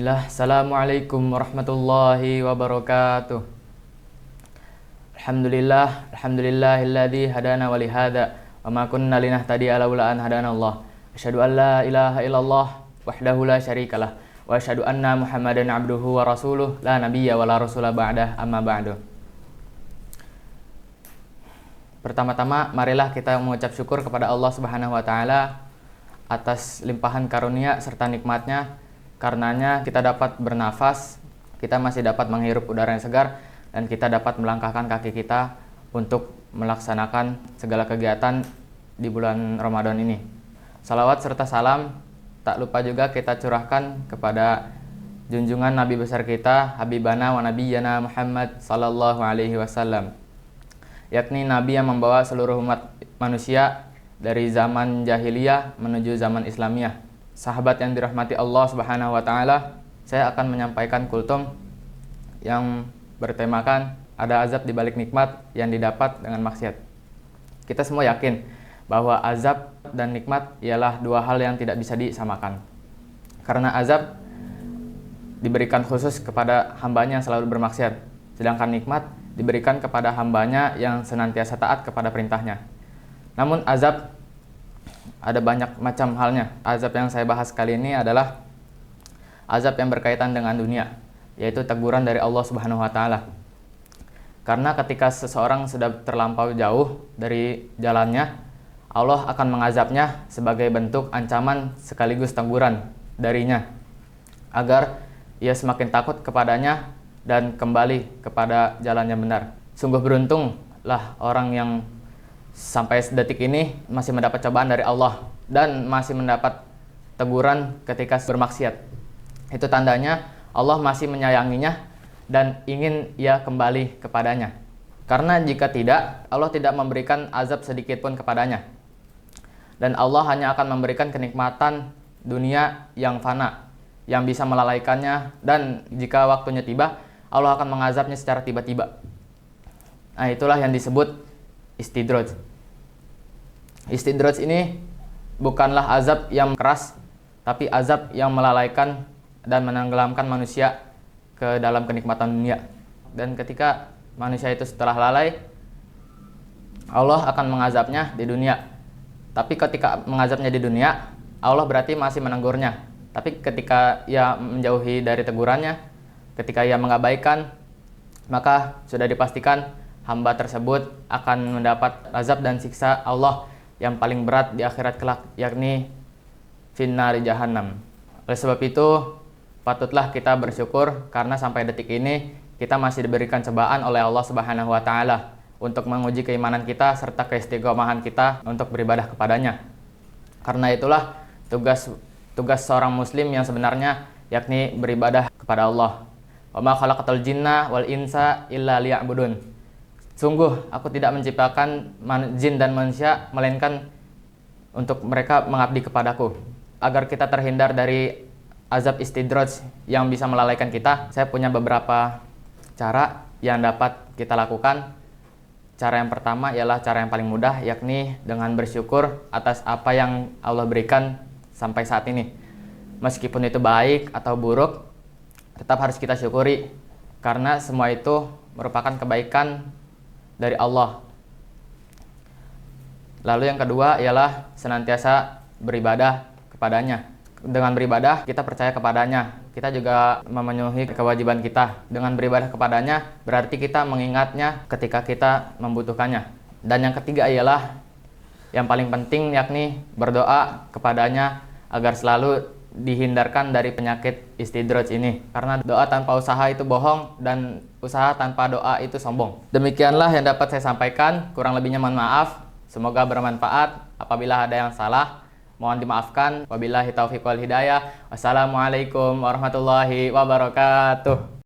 Bismillah, Assalamualaikum warahmatullahi wabarakatuh. Alhamdulillahilladzi hadana wa lihada wa ma kunna linahtadiya laula an hadana Allah. Asyhadu an la ilaha illallah wahdahu la syarikalah wa asyhadu anna Muhammadan abduhu wa rasuluh la nabiyya wa la rasula ba'dah amma ba'du. Pertama-tama marilah kita mengucap syukur kepada Allah Subhanahu wa taala atas limpahan karunia serta nikmatnya. Karenanya kita dapat bernafas, kita masih dapat menghirup udara yang segar, dan kita dapat melangkahkan kaki kita untuk melaksanakan segala kegiatan di bulan Ramadan ini. Salawat serta salam tak lupa juga kita curahkan kepada junjungan Nabi besar kita, Habibana wa Nabiyyana Muhammad sallallahu alaihi wasallam, yakni Nabi yang membawa seluruh umat manusia dari zaman jahiliyah menuju zaman Islamiyah. Sahabat yang dirahmati Allah Subhanahu wa taala, saya akan menyampaikan kultum yang bertemakan ada azab di balik nikmat yang didapat dengan maksiat. Kita semua yakin bahwa azab dan nikmat ialah dua hal yang tidak bisa disamakan. Karena azab diberikan khusus kepada hambanya yang selalu bermaksiat, sedangkan nikmat diberikan kepada hambanya yang senantiasa taat kepada perintahnya. Namun azab ada banyak macam halnya. Azab yang saya bahas kali ini adalah azab yang berkaitan dengan dunia, yaitu teguran dari Allah Subhanahu wa taala. Karena ketika seseorang sudah terlampau jauh dari jalannya, Allah akan mengazabnya sebagai bentuk ancaman sekaligus teguran darinya, agar ia semakin takut kepadanya dan kembali kepada jalan yang benar. Sungguh beruntunglah orang yang sampai detik ini masih mendapat cobaan dari Allah dan masih mendapat teguran ketika bermaksiat. Itu tandanya Allah masih menyayanginya dan ingin ia kembali kepadanya. Karena jika tidak, Allah tidak memberikan azab sedikit pun kepadanya. Dan Allah hanya akan memberikan kenikmatan dunia yang fana, yang bisa melalaikannya, dan jika waktunya tiba, Allah akan mengazabnya secara tiba-tiba. Nah, itulah yang disebut istidraj. Istidraj ini bukanlah azab yang keras, tapi azab yang melalaikan dan menenggelamkan manusia ke dalam kenikmatan dunia. Dan ketika manusia itu setelah lalai, Allah akan mengazabnya di dunia. Tapi ketika mengazabnya di dunia, Allah berarti masih menegurnya. Tapi ketika ia menjauhi dari tegurannya, ketika ia mengabaikan, maka sudah dipastikan hamba tersebut akan mendapat azab dan siksa Allah yang paling berat di akhirat kelak, yakni finnari jahannam. Oleh sebab itu, patutlah kita bersyukur karena sampai detik ini kita masih diberikan cobaan oleh Allah Subhanahu wa taala untuk menguji keimanan kita serta keistiqomahan kita untuk beribadah kepadanya. Karena itulah tugas seorang muslim yang sebenarnya, yakni beribadah kepada Allah. Wa ma khalaqatul jinna wal insa illa liya'budun. Sungguh, aku tidak menciptakan jin dan manusia, melainkan untuk mereka mengabdi kepadaku. Agar kita terhindar dari azab istidraj yang bisa melalaikan kita, saya punya beberapa cara yang dapat kita lakukan. Cara yang pertama ialah cara yang paling mudah, yakni dengan bersyukur atas apa yang Allah berikan sampai saat ini. Meskipun itu baik atau buruk, tetap harus kita syukuri, karena semua itu merupakan kebaikan dari Allah. Lalu yang kedua ialah senantiasa beribadah kepadanya. Dengan beribadah kita percaya kepadanya, kita juga memenuhi kewajiban kita. Dengan beribadah kepadanya berarti kita mengingatnya ketika kita membutuhkannya. Dan yang ketiga ialah yang paling penting, yakni berdoa kepadanya agar selalu dihindarkan dari penyakit istidraj ini. Karena doa tanpa usaha itu bohong, dan usaha tanpa doa itu sombong. Demikianlah yang dapat saya sampaikan, kurang lebihnya mohon maaf. Semoga bermanfaat. Apabila ada yang salah, mohon dimaafkan. Wabillahi taufiq wal hidayah. Wassalamualaikum warahmatullahi wabarakatuh.